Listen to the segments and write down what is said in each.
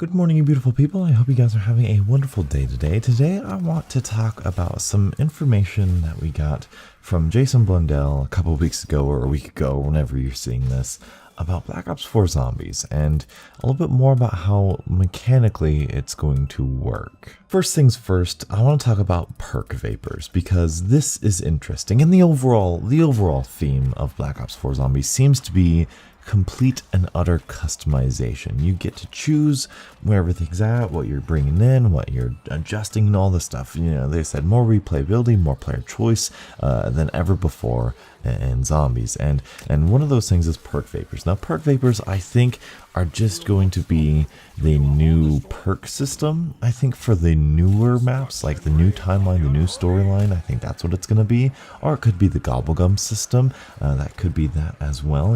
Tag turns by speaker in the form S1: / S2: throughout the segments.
S1: Good morning, you beautiful people. I hope you guys are having a wonderful day today. Today, I want to talk about some information that we got from Jason Blundell a couple weeks ago or a week ago, whenever you're seeing this, about Black Ops 4 Zombies, and a little bit more about how mechanically it's going to work. First things first, I want to talk about perk vapors, because this is interesting, and the overall theme of Black Ops 4 Zombies seems to be complete and utter customization. You get to choose where everything's at, what you're bringing in, what you're adjusting, and all this stuff. You know, they said more replayability, more player choice than ever before in Zombies. And one of those things is perk vapors. Now, perk vapors, I think, are just going to be the new perk system. I think for the newer maps, like the new timeline, the new storyline, I think that's what it's going to be. Or it could be the gobblegum system. That could be that as well.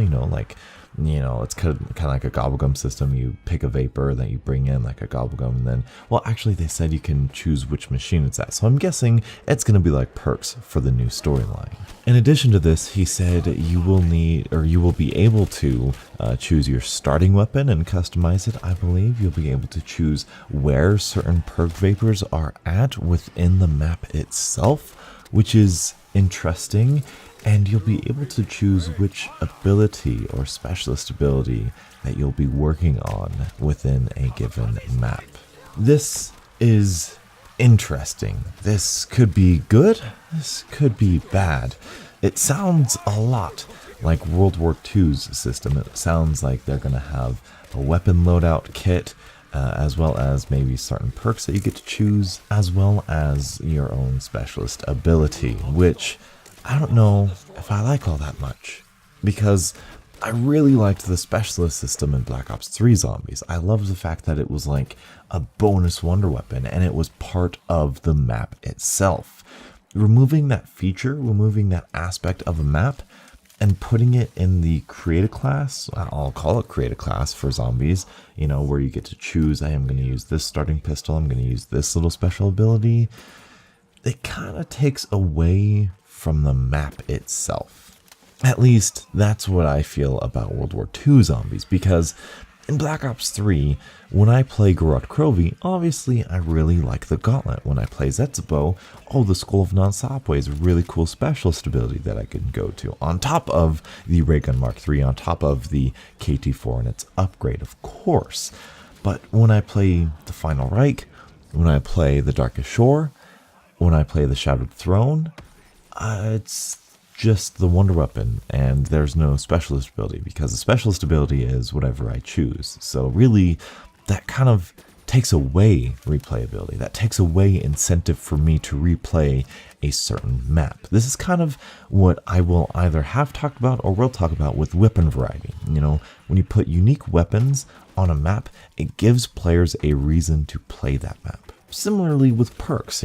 S1: It's kind of like a gobblegum system. You pick a vapor that you bring in like a gobblegum, and then, well, actually they said you can choose which machine it's at. So I'm guessing it's going to be like perks for the new storyline. In addition to this, he said you will be able to choose your starting weapon and customize it. I believe you'll be able to choose where certain perk vapors are at within the map itself, which is interesting. And you'll be able to choose which ability or specialist ability that you'll be working on within a given map. This is interesting. This could be good, this could be bad. It sounds a lot like World War II's system. It sounds like they're going to have a weapon loadout kit, as well as maybe certain perks that you get to choose, as well as your own specialist ability, which I don't know if I like all that much, because I really liked the specialist system in Black Ops 3 Zombies. I loved the fact that it was like a bonus wonder weapon, and it was part of the map itself. Removing that feature, removing that aspect of a map, and putting it in the creative class, I'll call it creative class for Zombies, where you get to choose, I am going to use this starting pistol, I'm going to use this little special ability. It kind of takes away from the map itself. At least that's what I feel about World War II Zombies, because in Black Ops 3, when I play Gorod Krovi, obviously I really like the Gauntlet. When I play Zetsubo, the Skull of Non-Stopway is a really cool specialist ability that I can go to, on top of the Ray Gun Mark III, on top of the KT4 and its upgrade, of course. But when I play the Final Reich, when I play the Darkest Shore, when I play the Shadowed Throne, it's just the wonder weapon, and there's no specialist ability, because the specialist ability is whatever I choose. So really, that kind of takes away replayability. That takes away incentive for me to replay a certain map. This is kind of what I will either have talked about or will talk about with weapon variety. When you put unique weapons on a map, it gives players a reason to play that map. Similarly with perks,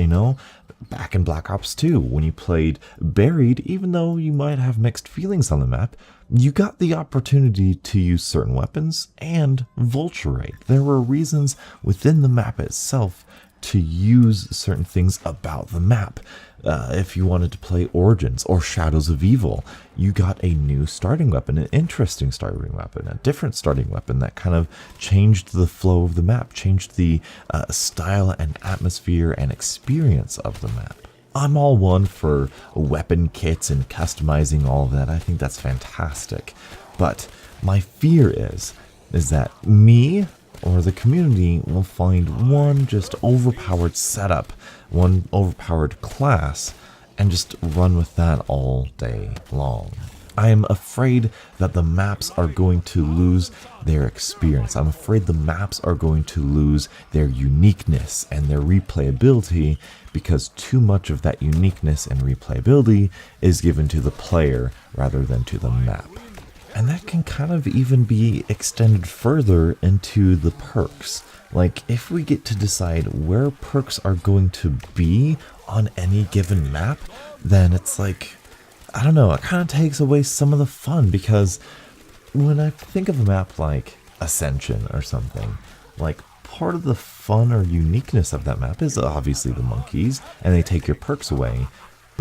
S1: back in Black Ops 2, when you played Buried, even though you might have mixed feelings on the map, you got the opportunity to use certain weapons and Vulture Raid. There were reasons within the map itself to use certain things about the map. If you wanted to play Origins or Shadows of Evil, you got a new starting weapon, an interesting starting weapon, a different starting weapon that kind of changed the flow of the map, changed the style and atmosphere and experience of the map. I'm all one for weapon kits and customizing all of that. I think that's fantastic. But my fear is that me or the community will find one just overpowered setup, one overpowered class, and just run with that all day long. I am afraid that the maps are going to lose their experience. I'm afraid the maps are going to lose their uniqueness and their replayability, because too much of that uniqueness and replayability is given to the player rather than to the map. And that can kind of even be extended further into the perks. Like, if we get to decide where perks are going to be on any given map, then it's like, I don't know, it kind of takes away some of the fun, because when I think of a map like Ascension or something, like, part of the fun or uniqueness of that map is obviously the monkeys, and they take your perks away.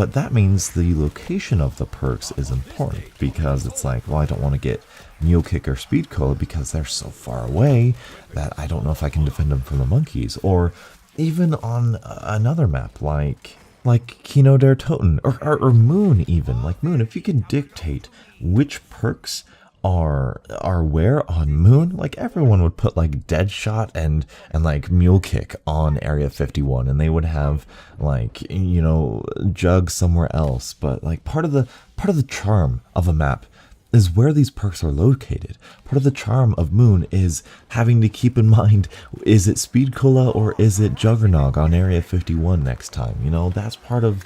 S1: But that means the location of the perks is important, because it's like, well, I don't want to get Mule Kick or Speed Cola because they're so far away that I don't know if I can defend them from the monkeys. Or even on another map like Kino der Toten, or Moon even. Like Moon, if you can dictate which perks are where on Moon, like everyone would put like Deadshot and like Mule Kick on Area 51, and they would have like, you know, Jug somewhere else. But like part of the charm of a map is where these perks are located. Part of the charm of Moon is having to keep in mind, is it Speed Cola or is it Juggernog on Area 51 next time? You know, that's part of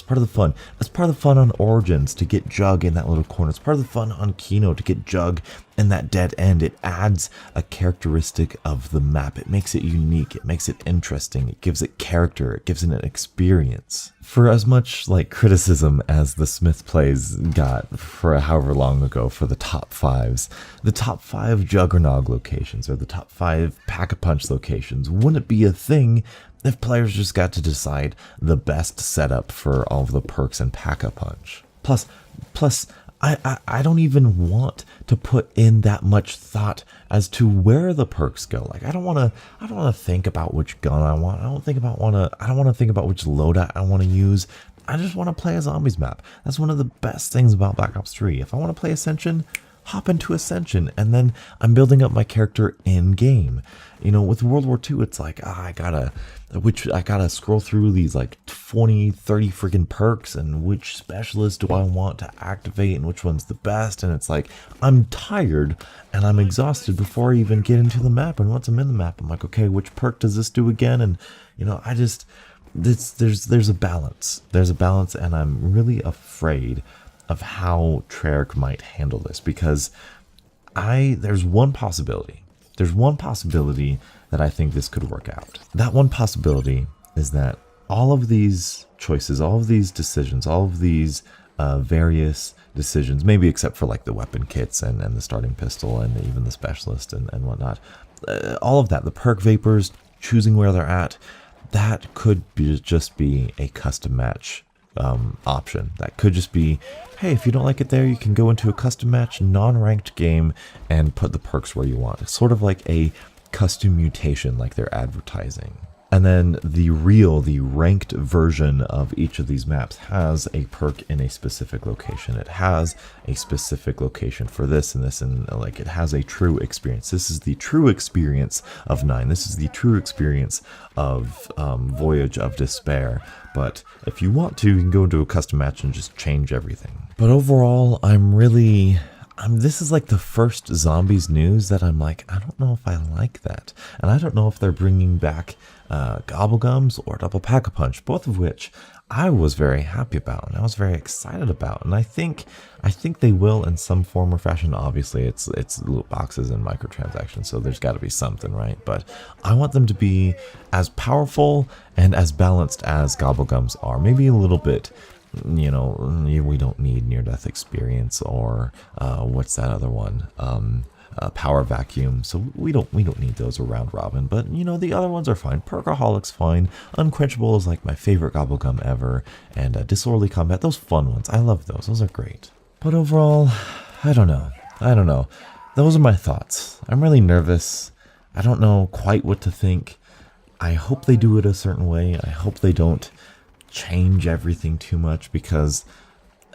S1: the fun. That's part of the fun on Origins, to get Jug in that little corner. It's part of the fun on Kino to get Jug in that dead end. It adds a characteristic of the map. It makes it unique. It makes it interesting. It gives it character. It gives it an experience. For as much like criticism as the Smith plays got for however long ago for the top 5s, the top 5 Juggernog locations or the top 5 Pack-a-Punch locations wouldn't be a thing if players just got to decide the best setup for all of the perks in Pack-a-Punch. Plus, I don't even want to put in that much thought as to where the perks go. Like I don't want to think about which gun I want. I don't want to think about which loadout I want to use. I just want to play a zombies map. That's one of the best things about Black Ops 3. If I want to play Ascension, hop into Ascension, and then I'm building up my character in game. You know, with World War II, it's like, I gotta scroll through these like 20, 30 freaking perks, and which specialist do I want to activate and which one's the best. And it's like, I'm tired and I'm exhausted before I even get into the map. And once I'm in the map, I'm like, okay, which perk does this do again? And you know, there's a balance. There's a balance, and I'm really afraid of how Treyarch might handle this, because there's one possibility that I think this could work out. That one possibility is that all of these choices, all of these decisions, all of these various decisions, maybe except for like the weapon kits and the starting pistol and even the specialist and whatnot, all of that, the perk vapors, choosing where they're at, that could just be a custom match option. That could just be, hey, if you don't like it there, you can go into a custom match, non-ranked game and put the perks where you want. It's sort of like a custom mutation, like they're advertising. And then the ranked version of each of these maps has a perk in a specific location. It has a specific location for this and this, and like it has a true experience. This is the true experience of 9. This is the true experience of Voyage of Despair. But if you want to, you can go into a custom match and just change everything. But overall, this is like the first zombies news that I'm like, I don't know if I like that. And I don't know if they're bringing back Gobblegums or Double Pack-a-Punch, both of which I was very happy about and I was very excited about. And I think they will in some form or fashion. Obviously, it's loot boxes and microtransactions, so there's got to be something, right? But I want them to be as powerful and as balanced as Gobblegums are. Maybe a little bit, you know, we don't need near-death experience or what's that other one? Power vacuum. So we don't need those around robin. But you know, the other ones are fine. Perkaholic's fine. Unquenchable is like my favorite Gobblegum ever. And Disorderly Combat, those fun ones. I love those. Those are great. But overall, I don't know. Those are my thoughts. I'm really nervous. I don't know quite what to think. I hope they do it a certain way. I hope they don't change everything too much, because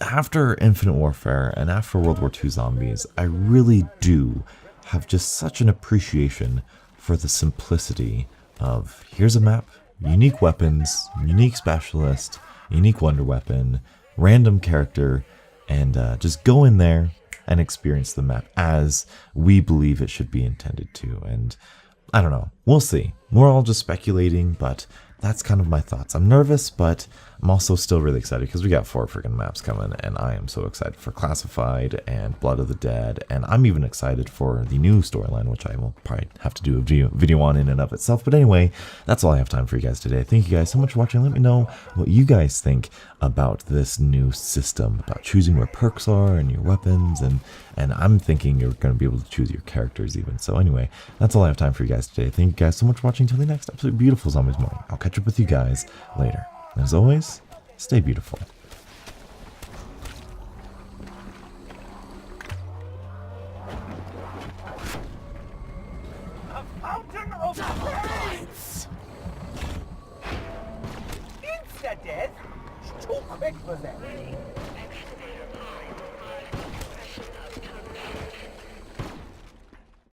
S1: after Infinite Warfare and after World War II Zombies, I really do have just such an appreciation for the simplicity of, here's a map, unique weapons, unique specialist, unique wonder weapon, random character, and just go in there and experience the map as we believe it should be intended to. And I don't know, we'll see. We're all just speculating, but that's kind of my thoughts. I'm nervous, but I'm also still really excited because we got 4 freaking maps coming, and I am so excited for Classified and Blood of the Dead, and I'm even excited for the new storyline, which I will probably have to do a video on in and of itself. But anyway, that's all I have time for you guys today. Thank you guys so much for watching. Let me know what you guys think about this new system, about choosing where perks are and your weapons, and I'm thinking you're going to be able to choose your characters even. So anyway, that's all I have time for you guys today. Thank you guys so much for watching. Until the next absolutely beautiful Zombies morning, I'll catch up with you guys later. As always, stay beautiful.
S2: death. She's too quick for that.